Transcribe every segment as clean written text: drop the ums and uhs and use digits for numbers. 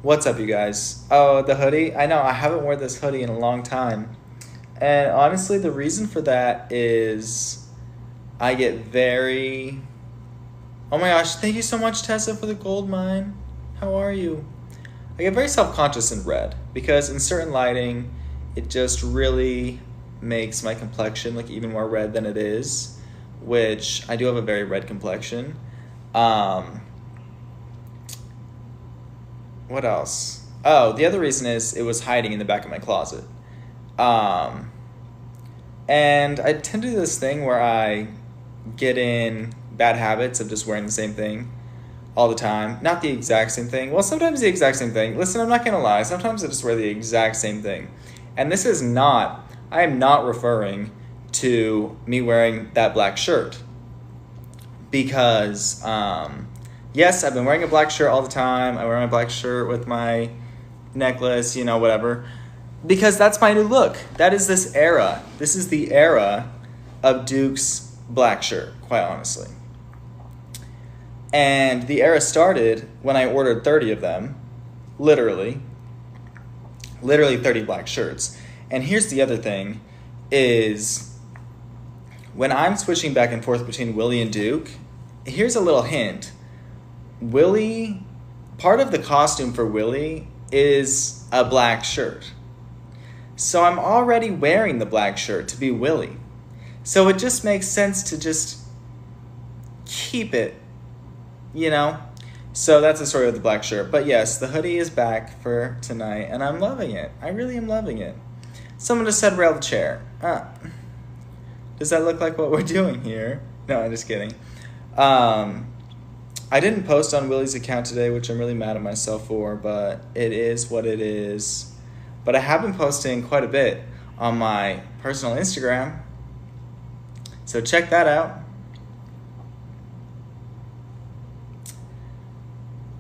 What's up, you guys? Oh, the hoodie? I know, I haven't worn this hoodie in a long time. And honestly, the reason for that is I get very... Oh my gosh, thank you so much, Tessa, for the gold mine. How are you? I get very self-conscious in red because in certain lighting, it just really makes my complexion look even more red than it is, which I do have a very red complexion. What else? Oh, the other reason is it was hiding in the back of my closet. And I tend to do this thing where I get in bad habits of just wearing the same thing all the time. Not the exact same thing. Well, sometimes the exact same thing. Listen, I'm not going to lie. Sometimes I just wear the exact same thing. And this is not, I am not referring to me wearing that black shirt. Because, yes, I've been wearing a black shirt all the time. I wear my black shirt with my necklace, you know, whatever. Because that's my new look. That is this era. This is the era of Duke's black shirt, quite honestly. And the era started when I ordered 30 of them. Literally 30 black shirts. And here's the other thing, is when I'm switching back and forth between Willie and Duke, here's a little hint. Willie, part of the costume for Willie is a black shirt. So I'm already wearing the black shirt to be Willie. So it just makes sense to just keep it, you know? So that's the story of the black shirt. But yes, the hoodie is back for tonight, and I'm loving it. I really am loving it. Someone just said rail the chair. Does that look like what we're doing here? No, I'm just kidding. I didn't post on Willie's account today, which I'm really mad at myself for, but it is what it is. But I have been posting quite a bit on my personal Instagram, so check that out.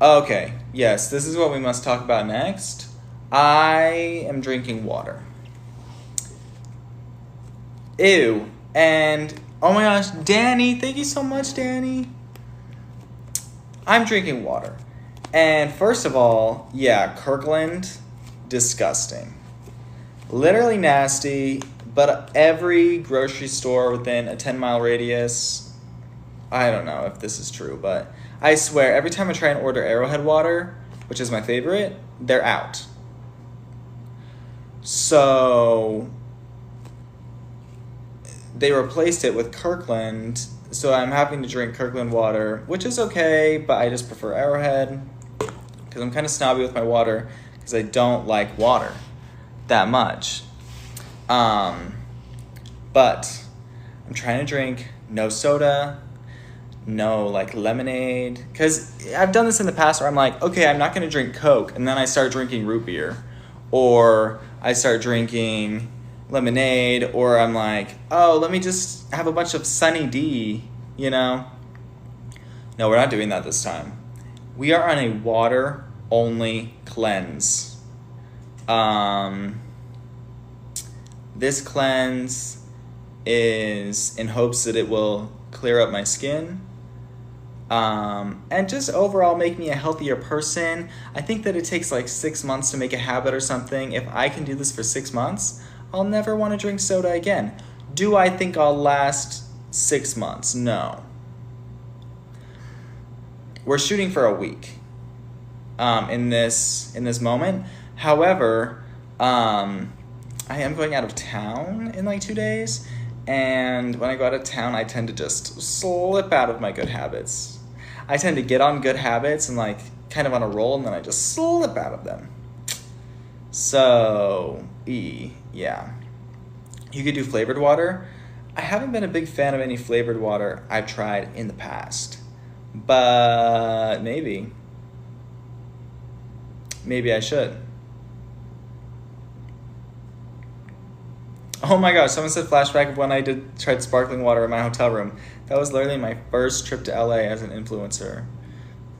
Okay, yes, this is what we must talk about next. I am drinking water. Ew. And, oh my gosh, Danny, thank you so much, Danny. I'm drinking water. And first of all, yeah, Kirkland, disgusting. Literally nasty, but every grocery store within a 10-mile radius, I don't know if this is true, but I swear, every time I try and order Arrowhead water, which is my favorite, they're out. So they replaced it with Kirkland, so I'm having to drink Kirkland water, which is okay, but I just prefer Arrowhead because I'm kind of snobby with my water because I don't like water that much. But I'm trying to drink no soda, no like lemonade, because I've done this in the past where I'm like, okay, I'm not going to drink Coke, and then I start drinking root beer, or I start drinking lemonade, or I'm like, oh, let me just have a bunch of Sunny D, you know? No, we're not doing that this time. We are on a water-only cleanse. This cleanse is in hopes that it will clear up my skin, and just overall make me a healthier person. I think that it takes like 6 months to make a habit or something. If I can do this for 6 months, I'll never want to drink soda again. Do I think I'll last 6 months? No. We're shooting for a week in this moment. However, I am going out of town in like 2 days, and when I go out of town, I tend to just slip out of my good habits. I tend to get on good habits and like kind of on a roll, and then I just slip out of them. So, yeah. You could do flavored water. I haven't been a big fan of any flavored water I've tried in the past, but maybe I should. Oh my gosh, someone said flashback of when I tried sparkling water in my hotel room. That was literally my first trip to LA as an influencer.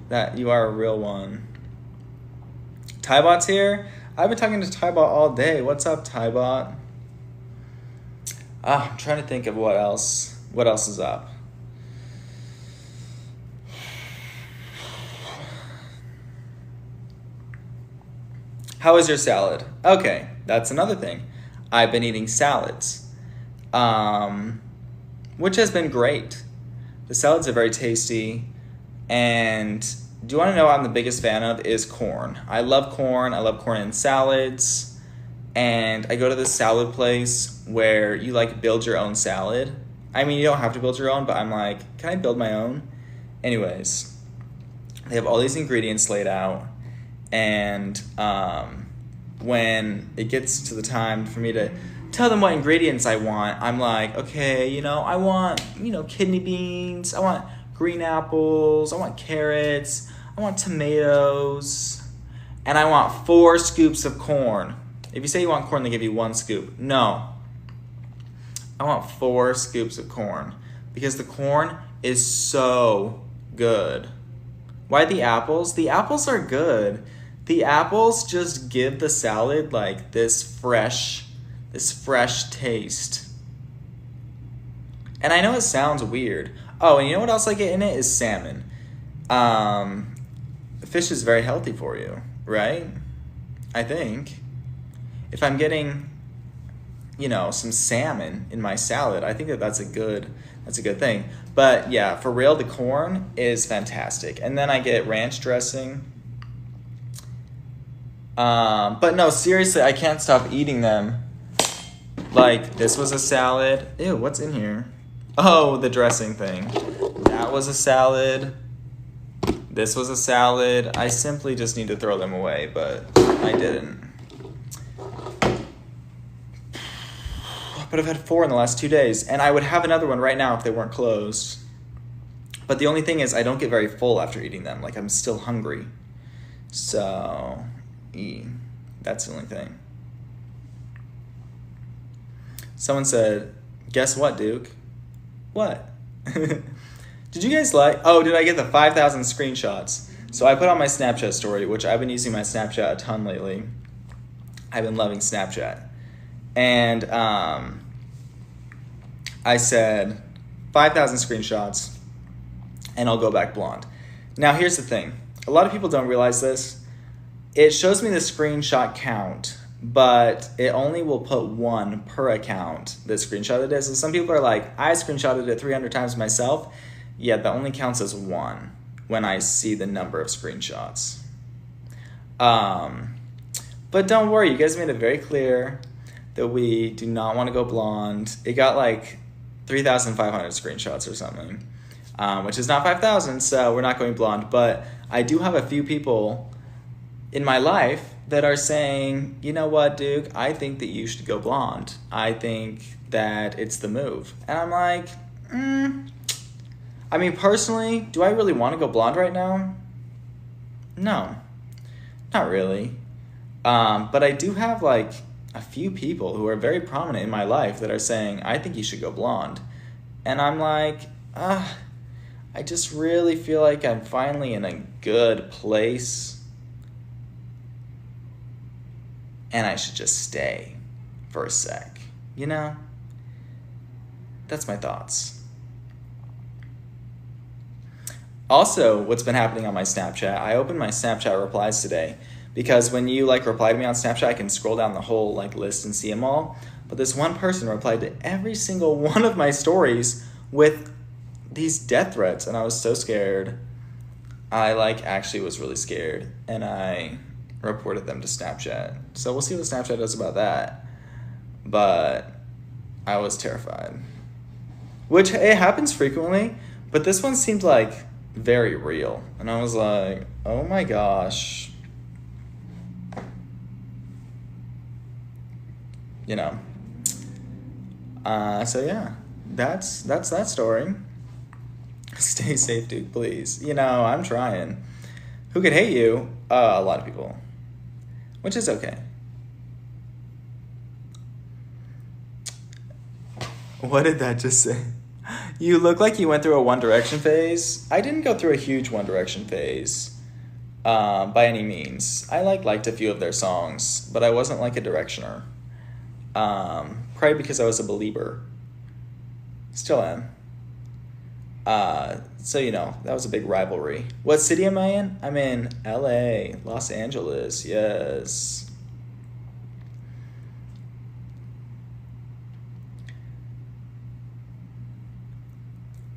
That you are a real one. Tybot's here. I've been talking to Tybot all day. What's up, Tybot? I'm trying to think of what else is up. How is your salad? Okay, that's another thing. I've been eating salads, which has been great. The salads are very tasty. And do you want to know what I'm the biggest fan of? Is corn. I love corn. I love corn in salads. And I go to this salad place where you like build your own salad. I mean, you don't have to build your own, but I'm like, can I build my own? Anyways, they have all these ingredients laid out. And when it gets to the time for me to tell them what ingredients I want, I'm like, okay, I want, kidney beans. I want green apples, I want carrots, I want tomatoes, and I want 4 scoops of corn. If you say you want corn, they give you 1 scoop. No. I want 4 scoops of corn because the corn is so good. Why the apples? The apples are good. The apples just give the salad like this fresh taste. And I know it sounds weird. Oh, and you know what else I get in it is salmon. Fish is very healthy for you, right? I think. If I'm getting, some salmon in my salad, I think that's a good thing. But yeah, for real, the corn is fantastic. And then I get ranch dressing. But no, seriously, I can't stop eating them. Like, this was a salad. Ew, what's in here? Oh, the dressing thing. That was a salad. This was a salad. I simply just need to throw them away, but I didn't. But I've had 4 in the last 2 days, and I would have another one right now if they weren't closed. But the only thing is I don't get very full after eating them. Like, I'm still hungry. So, that's the only thing. Someone said, guess what, Duke? What? Did you guys did I get the 5,000 screenshots? So I put on my Snapchat story, which I've been using my Snapchat a ton lately. I've been loving Snapchat. And I said 5,000 screenshots and I'll go back blonde. Now here's the thing. A lot of people don't realize this. It shows me the screenshot count, but it only will put 1 per account that screenshotted it. So some people are like, I screenshotted it 300 times myself. Yeah, that only counts as 1 when I see the number of screenshots. But don't worry, you guys made it very clear that we do not want to go blonde. It got like 3,500 screenshots or something, which is not 5,000, so we're not going blonde. But I do have a few people in my life that are saying, you know what, Duke, I think that you should go blonde. I think that it's the move. And I'm like, I mean, personally, do I really want to go blonde right now? No, not really. But I do have like a few people who are very prominent in my life that are saying, I think you should go blonde. And I'm like, I just really feel like I'm finally in a good place. And I should just stay for a sec, That's my thoughts. Also, what's been happening on my Snapchat, I opened my Snapchat replies today because when you reply to me on Snapchat, I can scroll down the whole list and see them all. But this one person replied to every single one of my stories with these death threats, and I was so scared. I actually was really scared, and I reported them to Snapchat. So we'll see what Snapchat does about that. But I was terrified. Which, it happens frequently, but this one seemed very real. And I was like, oh my gosh. So yeah, that's that story. Stay safe, dude, please. I'm trying. Who could hate you? A lot of people. Which is okay. What did that just say? You look like you went through a One Direction phase. I didn't go through a huge One Direction phase by any means. I liked a few of their songs, but I wasn't a Directioner. Probably because I was a believer. Still am. So, that was a big rivalry. What city am I in? I'm in LA, Los Angeles, yes.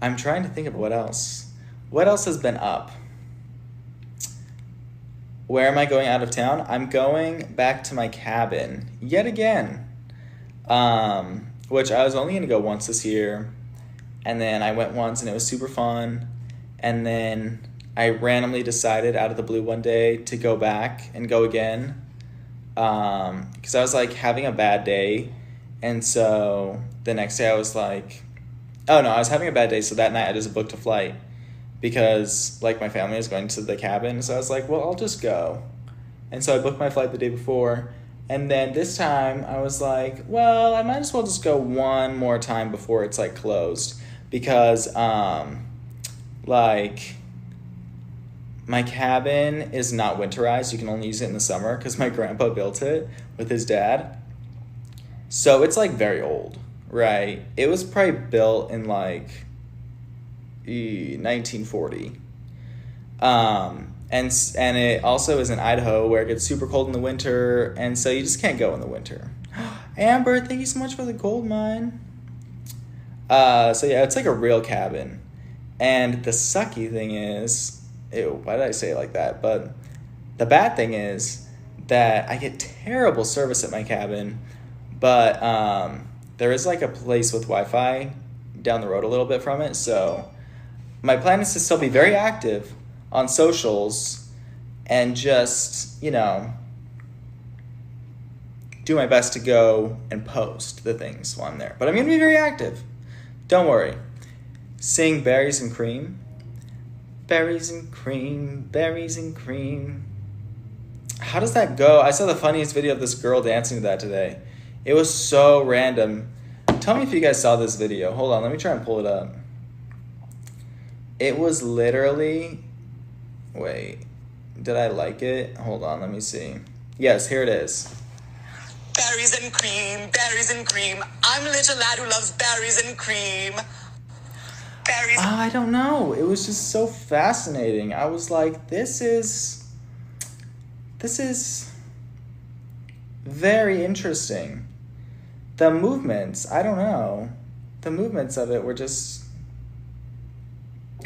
I'm trying to think of what else. What else has been up? Where am I going out of town? I'm going back to my cabin yet again. Which I was only going to go once this year. And then I went once and it was super fun. And then I randomly decided out of the blue one day to go back and go again. Because I was like having a bad day. And so the next day I was like, oh no, I was having a bad day. So that night I just booked a flight because like my family was going to the cabin. So I was like, well, I'll just go. And so I booked my flight the day before. And then this time I was like, well, I might as well just go one more time before it's like closed. Because like my cabin is not winterized. You can only use it in the summer because my grandpa built it with his dad. So it's like very old, right? It was probably built in like 1940. And it also is in Idaho where it gets super cold in the winter, and so you just can't go in the winter. Amber, thank you so much for the gold mine. So yeah, it's like a real cabin. And the sucky thing is, ew, why did I say it like that? But the bad thing is that I get terrible service at my cabin, but there is like a place with Wi-Fi down the road a little bit from it. So my plan is to still be very active on socials and just, you know, do my best to go and post the things while I'm there. But I'm going to be very active. Don't worry. Sing Berries and Cream. Berries and cream, berries and cream. How does that go? I saw the funniest video of this girl dancing to that today. It was so random. Tell me if you guys saw this video. Hold on, let me try and pull it up. It was literally... Wait, did I like it? Hold on, let me see. Yes, here it is. Berries and cream, berries and cream. I'm a little lad who loves berries and cream. Berries. I don't know. It was just so fascinating. I was like, this is very interesting. The movements, I don't know. The movements of it were just,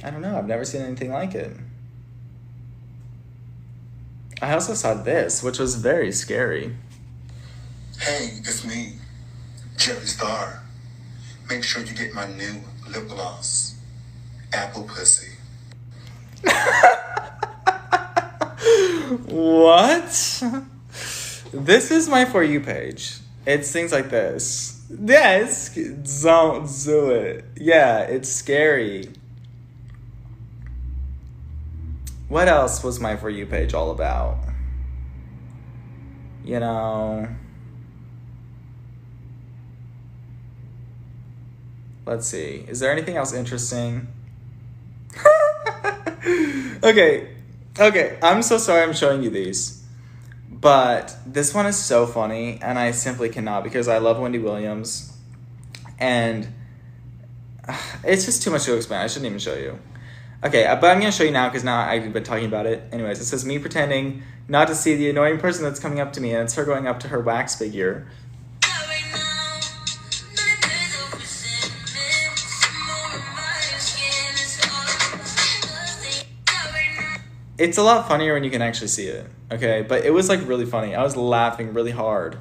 I don't know. I've never seen anything like it. I also saw this, which was very scary. Hey, it's me, Jerry Star. Make sure you get my new lip gloss, Apple Pussy. What? This is my For You page. It's things like this. Yeah, don't do it. Yeah, it's scary. What else was my For You page all about? You know... Let's see. Is there anything else interesting? Okay. I'm so sorry I'm showing you these. But this one is so funny, and I simply cannot because I love Wendy Williams. And it's just too much to explain. I shouldn't even show you. Okay, but I'm going to show you now because now I've been talking about it. Anyways, it says me pretending not to see the annoying person that's coming up to me, and it's her going up to her wax figure. It's a lot funnier when you can actually see it, okay? But it was, like, really funny. I was laughing really hard.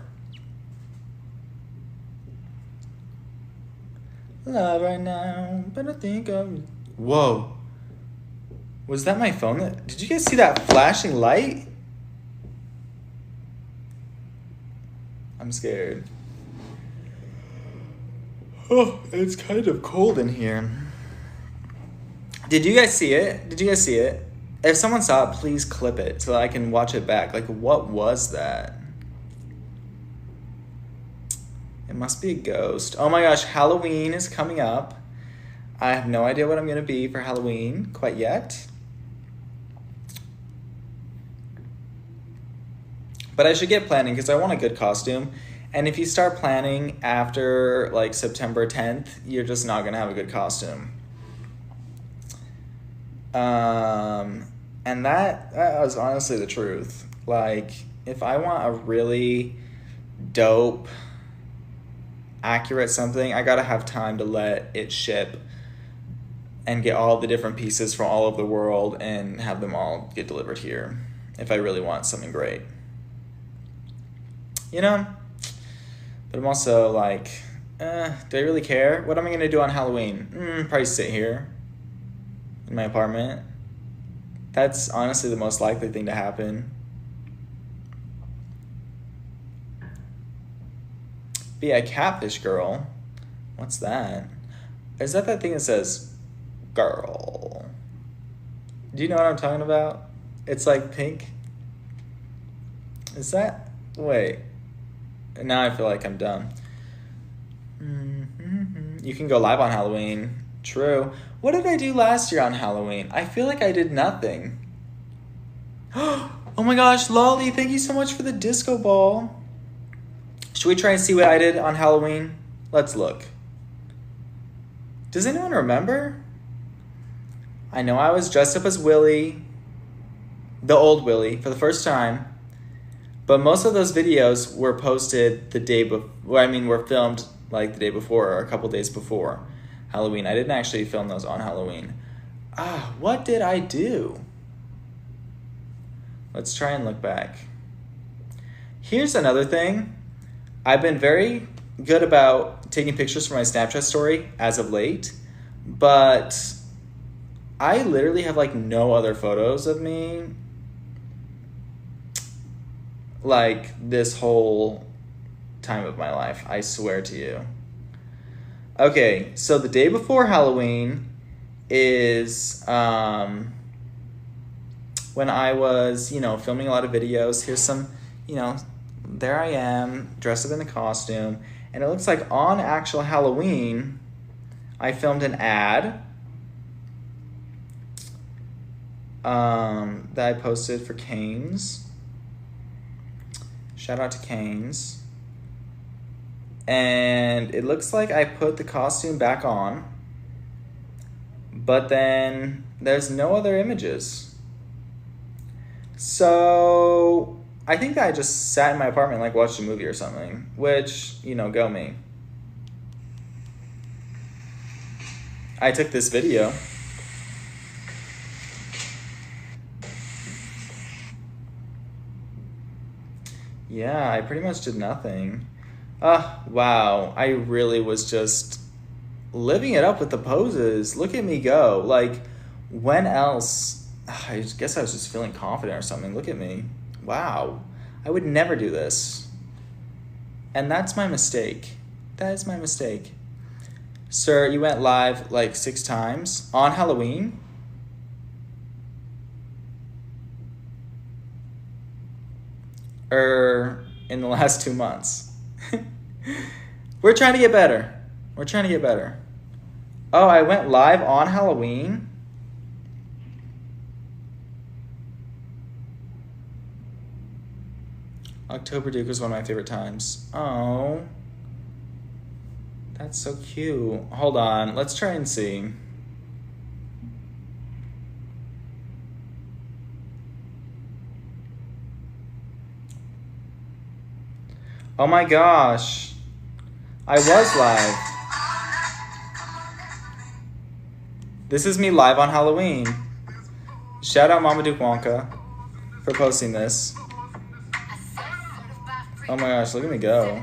Love right now, but I think I'm... Whoa. Was that my phone? Did you guys see that flashing light? I'm scared. Oh, it's kind of cold in here. Did you guys see it? If someone saw it, please clip it so that I can watch it back. Like, what was that? It must be a ghost. Oh my gosh, Halloween is coming up. I have no idea what I'm going to be for Halloween quite yet. But I should get planning because I want a good costume. And if you start planning after, like, September 10th, you're just not going to have a good costume. And that was honestly the truth. Like, if I want a really dope, accurate something, I gotta have time to let it ship and get all the different pieces from all over the world and have them all get delivered here if I really want something great. You know? But I'm also like, do I really care? What am I going to do on Halloween? Probably sit here in my apartment. That's honestly the most likely thing to happen. Be a catfish girl. What's that? Is that thing that says girl? Do you know what I'm talking about? It's like pink. Is that? Wait. Now I feel like I'm dumb. You can go live on Halloween. True. What did I do last year on Halloween? I feel like I did nothing. Oh my gosh, Lolly, thank you so much for the disco ball. Should we try and see what I did on Halloween? Let's look. Does anyone remember? I know I was dressed up as Willy, the old Willy, for the first time. But most of those videos were posted the day before. Were filmed like the day before or a couple days before Halloween. I didn't actually film those on Halloween. What did I do? Let's try and look back. Here's another thing. I've been very good about taking pictures for my Snapchat story as of late, but I literally have like no other photos of me like this whole time of my life. I swear to you. Okay, so the day before Halloween is when I was, filming a lot of videos. Here's some, there I am, dressed up in the costume. And it looks like on actual Halloween, I filmed an ad that I posted for Cane's. Shout out to Cane's. And it looks like I put the costume back on, but then there's no other images. So I think that I just sat in my apartment and watched a movie or something, which, go me. I took this video. Yeah, I pretty much did nothing. Wow. I really was just living it up with the poses. Look at me go. When else? I guess I was just feeling confident or something. Look at me. Wow. I would never do this. And that's my mistake. That is my mistake. Sir, you went live 6 times on Halloween? In the last 2 months. We're trying to get better. We're trying to get better. Oh, I went live on Halloween? October Duke was one of my favorite times. Oh. That's so cute. Hold on. Let's try and see. Oh my gosh. I was live. This is me live on Halloween. Shout out Mama Duke Wonka for posting this. Oh my gosh, look at me go.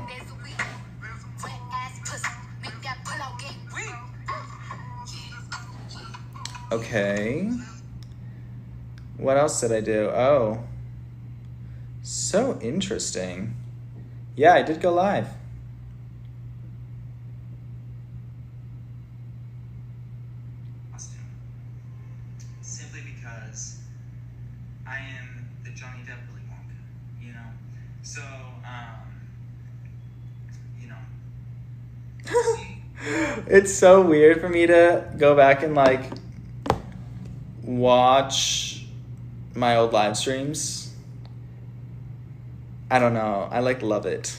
Okay. What else did I do? Oh. So interesting. Yeah, I did go live. Simply because I am the Johnny Depp Willy Wonka, So, It's so weird for me to go back and watch my old live streams. I don't know. I love it.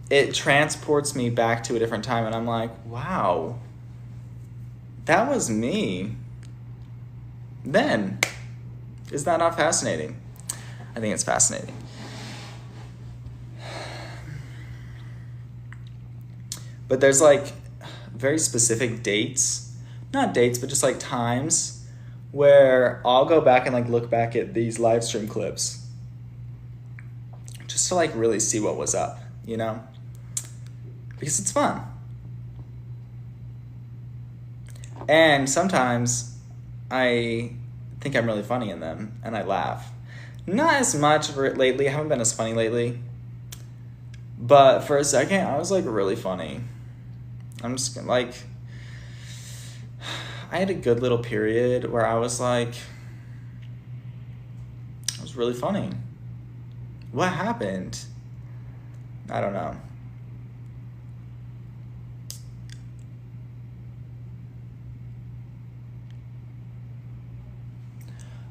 It transports me back to a different time, and I'm like, wow, that was me then. Is that not fascinating? I think it's fascinating. But there's very specific dates. not dates, but just like times where I'll go back and like look back at these live stream clips just to like really see what was up, you know? Because it's fun. And sometimes I think I'm really funny in them and I laugh. Not as much lately. I haven't been as funny lately. But for a second, I was like really funny. I'm just like, I had a good little period where I was like, I was really funny. What happened? I don't know.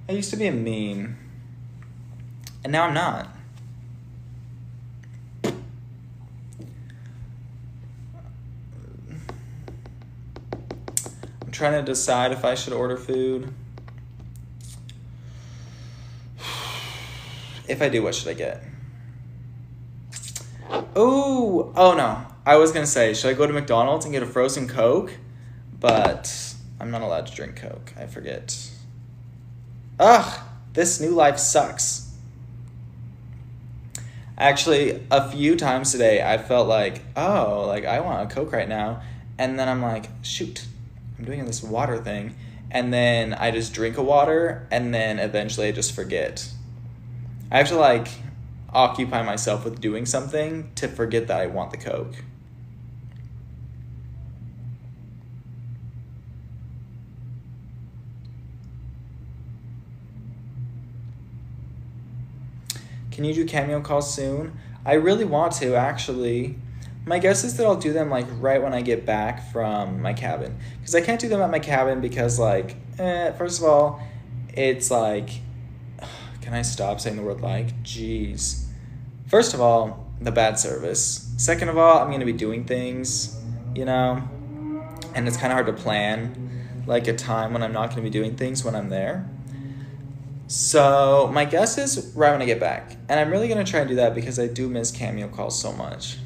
I used to be a meme, and now I'm not. I'm trying to decide if I should order food. If I do, what should I get? Oh no. I was gonna say, should I go to McDonald's and get a frozen Coke? But I'm not allowed to drink Coke. I forget. Ugh, this new life sucks. Actually, a few times today, I felt like, oh, like I want a Coke right now. And then I'm like, shoot, I'm doing this water thing. And then I just drink a water, and then eventually I just forget. I have to like occupy myself with doing something to forget that I want the Coke. Can you do cameo calls soon? I really want to, actually. My guess is that I'll do them like right when I get back from my cabin. Because I can't do them at my cabin because like, first of all, it's like, can I stop saying the word like? Jeez. First of all, the bad service. Second of all, I'm going to be doing things, you know? And it's kind of hard to plan like a time when I'm not going to be doing things when I'm there. So my guess is right when I get back. And I'm really going to try and do that because I do miss cameo calls so much.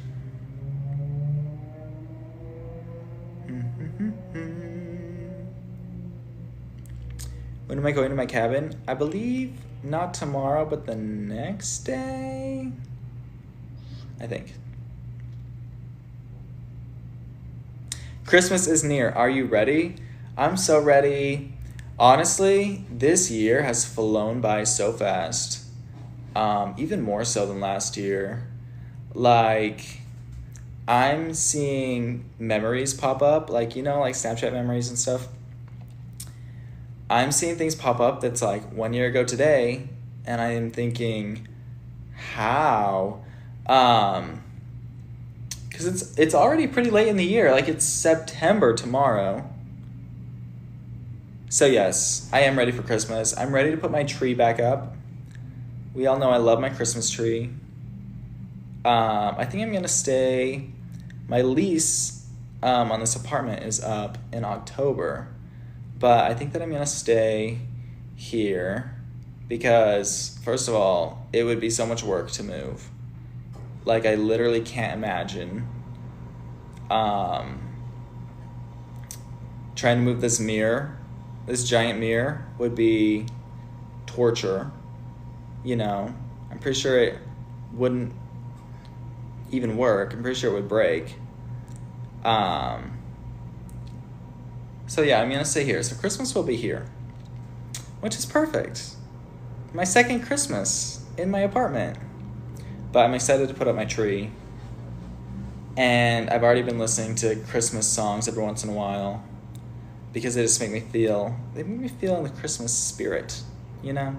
When am I going to my cabin? I believe not tomorrow, but the next day, I think. Christmas is near. Are you ready? I'm so ready. Honestly, this year has flown by so fast. Even more so than last year. Like, I'm seeing memories pop up, like, you know, like Snapchat memories and stuff. I'm seeing things pop up that's like 1 year ago today, and I am thinking, how? Because it's already pretty late in the year. Like, it's September tomorrow. So yes, I am ready for Christmas. I'm ready to put my tree back up. We all know I love my Christmas tree. I think I'm going to stay. My lease on this apartment is up in October. But I think that I'm going to stay here because, first of all, it would be so much work to move. Like, I literally can't imagine trying to move this mirror. This giant mirror would be torture, you know. I'm pretty sure it wouldn't even work. I'm pretty sure it would break. So yeah, I'm going to stay here. So Christmas will be here, which is perfect. My second Christmas in my apartment. But I'm excited to put up my tree. And I've already been listening to Christmas songs every once in a while because they just make me feel in the Christmas spirit, you know?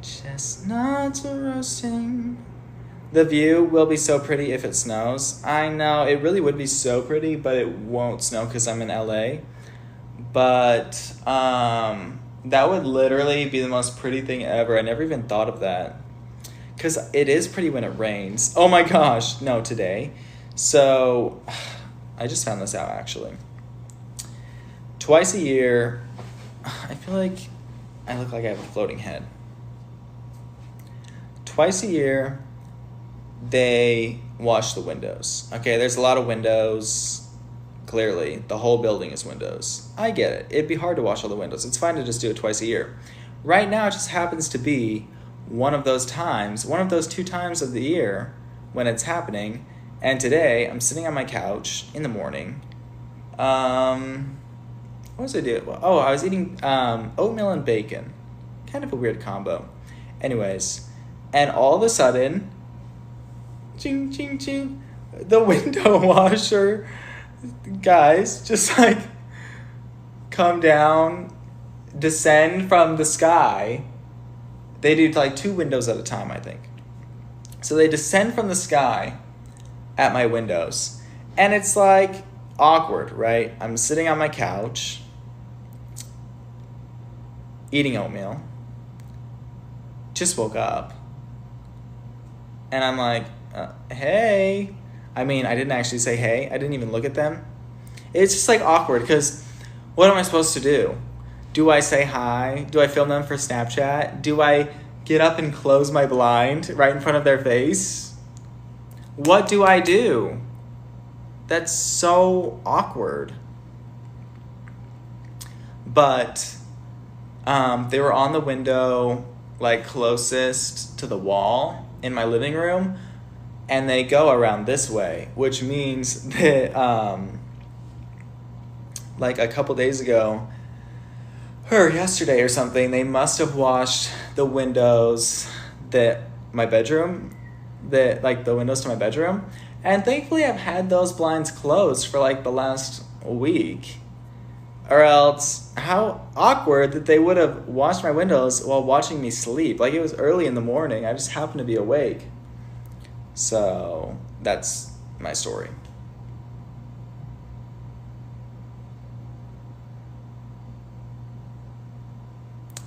Chestnuts are roasting. The view will be so pretty if it snows. I know, it really would be so pretty, but it won't snow because I'm in LA. But that would literally be the most pretty thing ever. I never even thought of that. Because it is pretty when it rains. Oh my gosh, no, today. So, I just found this out actually. Twice a year, I feel like I look like I have a floating head. Twice a year, they wash the windows. Okay, there's a lot of windows clearly. The whole building is windows. I get it. It'd be hard to wash all the windows. It's fine to just do it twice a year. Right now, it just happens to be one of those times, one of those 2 times of the year when it's happening. And today, I'm sitting on my couch in the morning. What was I doing? Oh, I was eating oatmeal and bacon. Kind of a weird combo. Anyways, and all of a sudden, ching, ching, ching, the window washer guys just like come down, descend from the sky. They do like 2 windows at a time, I think. So they descend from the sky at my windows. And it's like awkward, right? I'm sitting on my couch eating oatmeal. Just woke up. And I'm like, hey. I mean, I didn't actually say hey. I didn't even look at them. It's just like awkward because what am I supposed to do? Do I say hi? Do I film them for Snapchat? Do I get up and close my blind right in front of their face? What do I do? That's so awkward. But they were on the window, like closest to the wall in my living room, and they go around this way, which means that like a couple days ago, or yesterday or something, they must have washed the windows that my bedroom, that like the windows to my bedroom. And thankfully I've had those blinds closed for like the last week. Or else, how awkward that they would have washed my windows while watching me sleep. Like it was early in the morning. I just happened to be awake. So that's my story.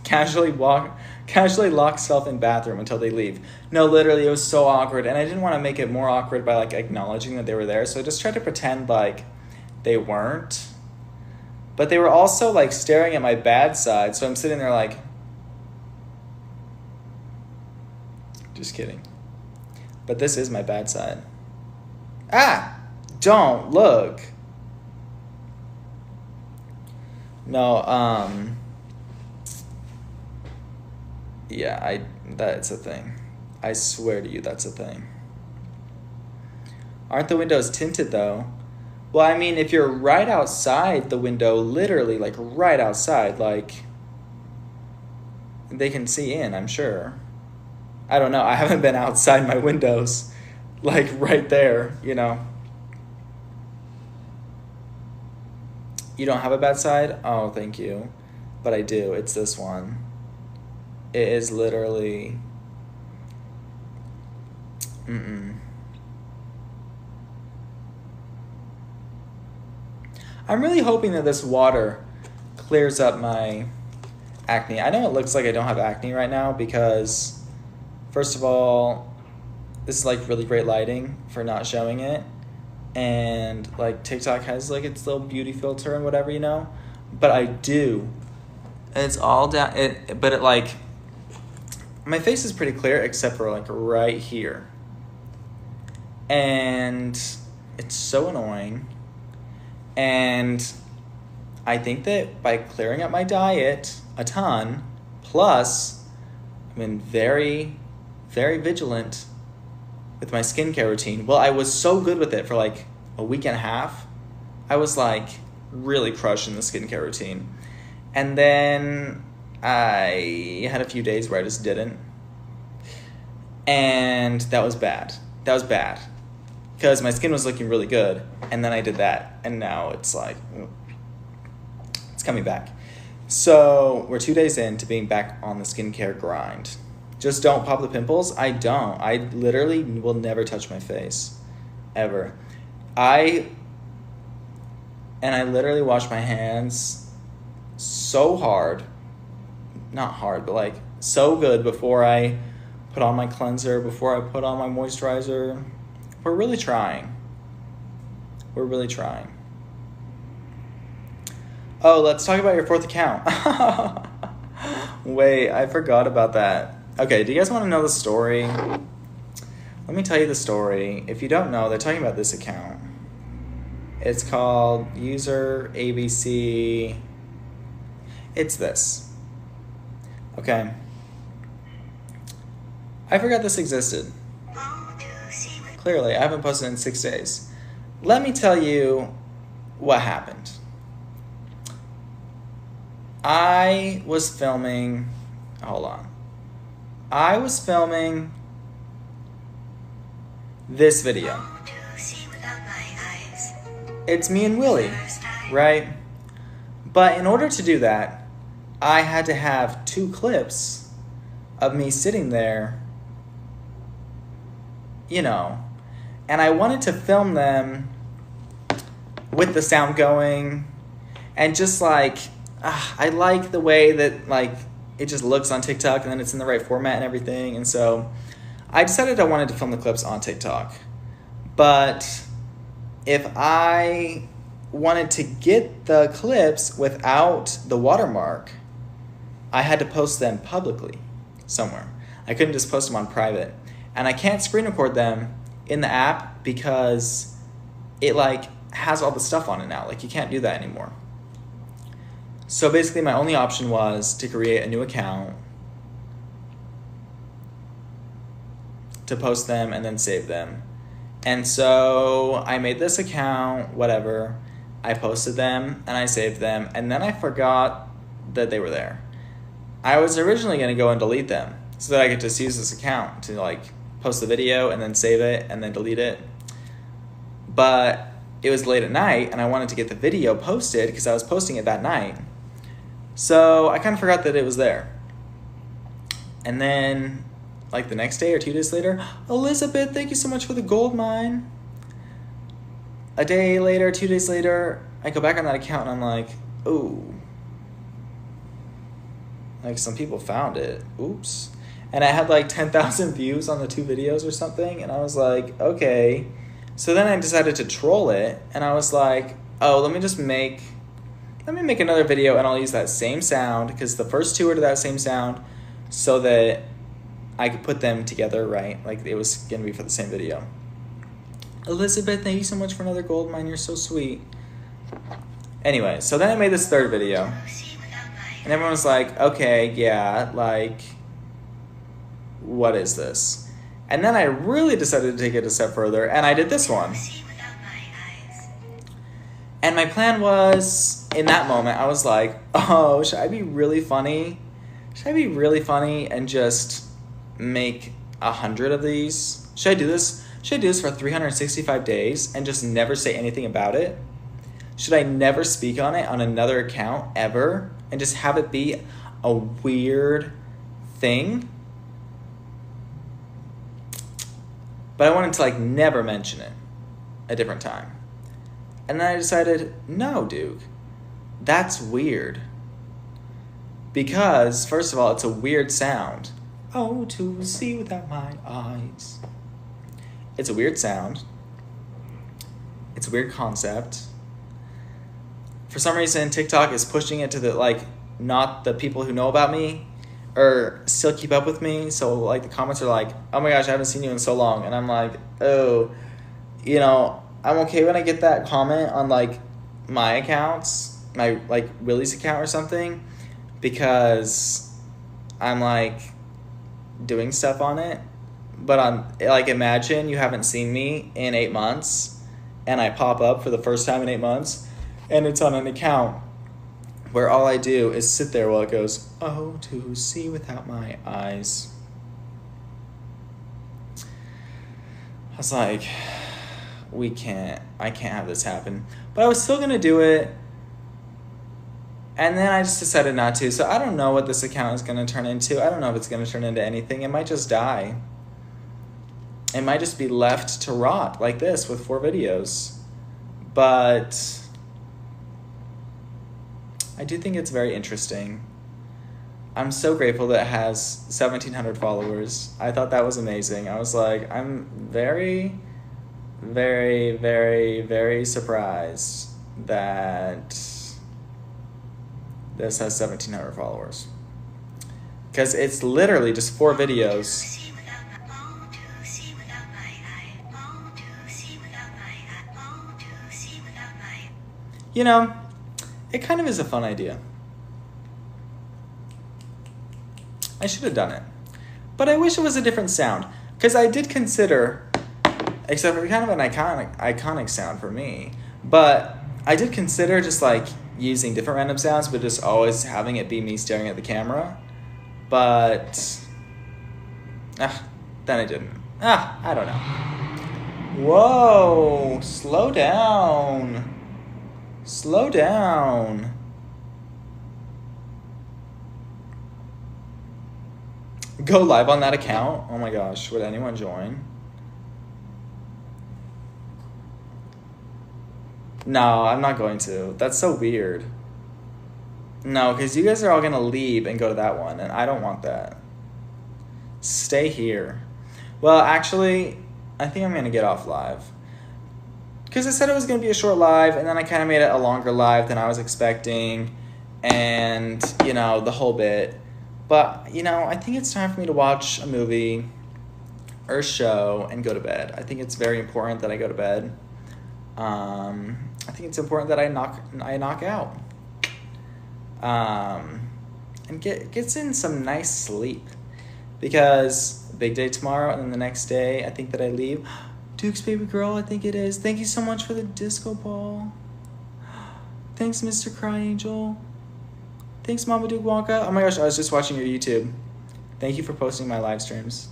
Casually lock self in bathroom until they leave. No, literally, it was so awkward, and I didn't want to make it more awkward by like acknowledging that they were there, so I just tried to pretend like they weren't. But they were also like staring at my bad side, so I'm sitting there like, just kidding. But this is my bad side. Ah, don't look. No, yeah, that's a thing. I swear to you, that's a thing. Aren't the windows tinted, though? Well, I mean, if you're right outside the window, literally, like, right outside, like, they can see in, I'm sure. I don't know. I haven't been outside my windows, like, right there, you know. You don't have a bad side? Oh, thank you. But I do. It's this one. It is literally... I'm really hoping that this water clears up my acne. I know it looks like I don't have acne right now because, first of all, this is like really great lighting for not showing it. And like TikTok has like its little beauty filter and whatever, you know. But I do. And it's all down. But it like... My face is pretty clear except for like right here. And it's so annoying. And I think that by clearing up my diet a ton, plus I've been very, very vigilant with my skincare routine. Well, I was so good with it for like a week and a half. I was like really crushing the skincare routine. And then I had a few days where I just didn't. And that was bad. That was bad. Because my skin was looking really good. And then I did that. And now it's like, it's coming back. So we're 2 days into being back on the skincare grind. Just don't pop the pimples. I don't. I literally will never touch my face. Ever. I literally wash my hands so hard. Not hard, but like so good before I put on my cleanser, before I put on my moisturizer. We're really trying. We're really trying. Oh, let's talk about your 4th account. Wait, I forgot about that. Okay, do you guys want to know the story? Let me tell you the story. If you don't know, they're talking about this account. It's called user ABC. It's this. Okay. I forgot this existed. Clearly, I haven't posted in 6 days. Let me tell you what happened. I was filming. Hold on. I was filming this video. It's me and Willie, right? But in order to do that, I had to have 2 clips of me sitting there, you know, and I wanted to film them with the sound going, and just like, I like the way that like it just looks on TikTok, and then it's in the right format and everything, and so I decided I wanted to film the clips on TikTok. But if I wanted to get the clips without the watermark, I had to post them publicly somewhere. I couldn't just post them on private. And I can't screen record them in the app because it like has all the stuff on it now. Like you can't do that anymore. So basically my only option was to create a new account, to post them and then save them. And so I made this account, whatever. I posted them and I saved them, and then I forgot that they were there. I was originally going to go and delete them so that I could just use this account to like post the video and then save it and then delete it. But it was late at night and I wanted to get the video posted because I was posting it that night. So I kind of forgot that it was there. And then like the next day or 2 days later, Elizabeth, thank you so much for the gold mine. A day later, 2 days later, I go back on that account and I'm like, ooh. Like some people found it. Oops. And I had like 10,000 views on the 2 videos or something. And I was like, okay. So then I decided to troll it. And I was like, oh, let me make another video and I'll use that same sound, because the first 2 are to that same sound, so that I could put them together, right? Like it was going to be for the same video. Elizabeth, thank you so much for another gold mine. You're so sweet. Anyway, so then I made this 3rd video. And everyone was like, okay, yeah, like, what is this? And then I really decided to take it a step further, and I did this one. And my plan was, in that moment, I was like, oh, should I be really funny? Should I be really funny and just make 100 of these? Should I do this? Should I do this for 365 days and just never say anything about it? Should I never speak on it on another account ever and just have it be a weird thing? But I wanted to like never mention it a different time. And then I decided, no, Duke, that's weird. Because, first of all, it's a weird sound. Oh, to see without my eyes. It's a weird sound. It's a weird concept. For some reason, TikTok is pushing it to the, like, not the people who know about me or still keep up with me. So, like, the comments are like, oh my gosh, I haven't seen you in so long. And I'm like, oh, you know, I'm okay when I get that comment on, like, my accounts, my, like, Willie's account or something, because I'm, like, doing stuff on it. But I'm, like, imagine you haven't seen me in 8 months, and I pop up for the first time in 8 months, and it's on an account where all I do is sit there while it goes, oh, to see without my eyes. I was like, I can't have this happen. But I was still gonna do it, and then I just decided not to. So I don't know what this account is gonna turn into. I don't know if it's gonna turn into anything. It might just die. It might just be left to rot like this with 4 videos. But I do think it's very interesting. I'm so grateful that it has 1,700 followers. I thought that was amazing. I was like, I'm very, very, very, very surprised that this has 1,700 followers. Because it's literally just 4 videos. you know, it kind of is a fun idea. I should have done it. But I wish it was a different sound. Because I did consider, except for kind of an iconic sound for me, but I did consider just like using different random sounds, but just always having it be me staring at the camera. But, then I didn't. I don't know. Whoa, slow down. Slow down. Go live on that account? Oh my gosh, would anyone join? No, I'm not going to. That's so weird. No, because you guys are all going to leave and go to that one, and I don't want that. Stay here. Well, actually, I think I'm going to get off live. Because I said it was going to be a short live, and then I kind of made it a longer live than I was expecting, and, you know, the whole bit. But, you know, I think it's time for me to watch a movie or a show and go to bed. I think it's very important that I go to bed. I think it's important that I knock out. And gets in some nice sleep. Because big day tomorrow, and then the next day, I think that I leave. Duke's baby girl, I think it is. Thank you so much for the disco ball. Thanks, Mr. Cry Angel. Thanks, Mama Duke Wonka. Oh my gosh, I was just watching your YouTube. Thank you for posting my live streams.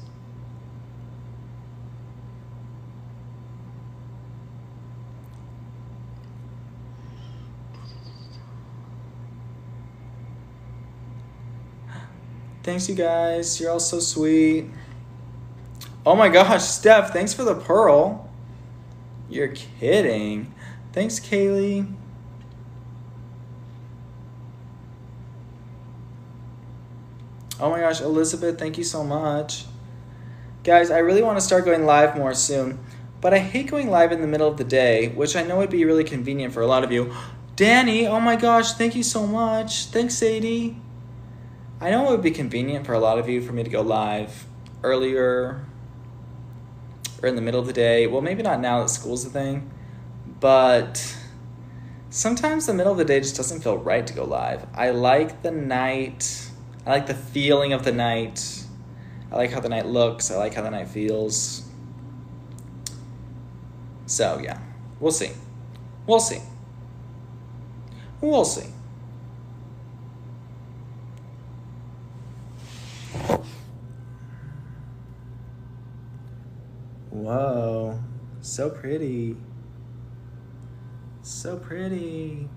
Thanks, you guys. You're all so sweet. Oh my gosh, Steph, thanks for the pearl. You're kidding. Thanks, Kaylee. Oh my gosh, Elizabeth, thank you so much. Guys, I really want to start going live more soon, but I hate going live in the middle of the day, which I know would be really convenient for a lot of you. Danny, oh my gosh, thank you so much. Thanks, Sadie. I know it would be convenient for a lot of you for me to go live earlier or in the middle of the day. Well, maybe not now that school's a thing, but sometimes the middle of the day just doesn't feel right to go live. I like the night. I like the feeling of the night. I like how the night looks. I like how the night feels. So, yeah. We'll see. We'll see. We'll see. Whoa. So pretty. So pretty.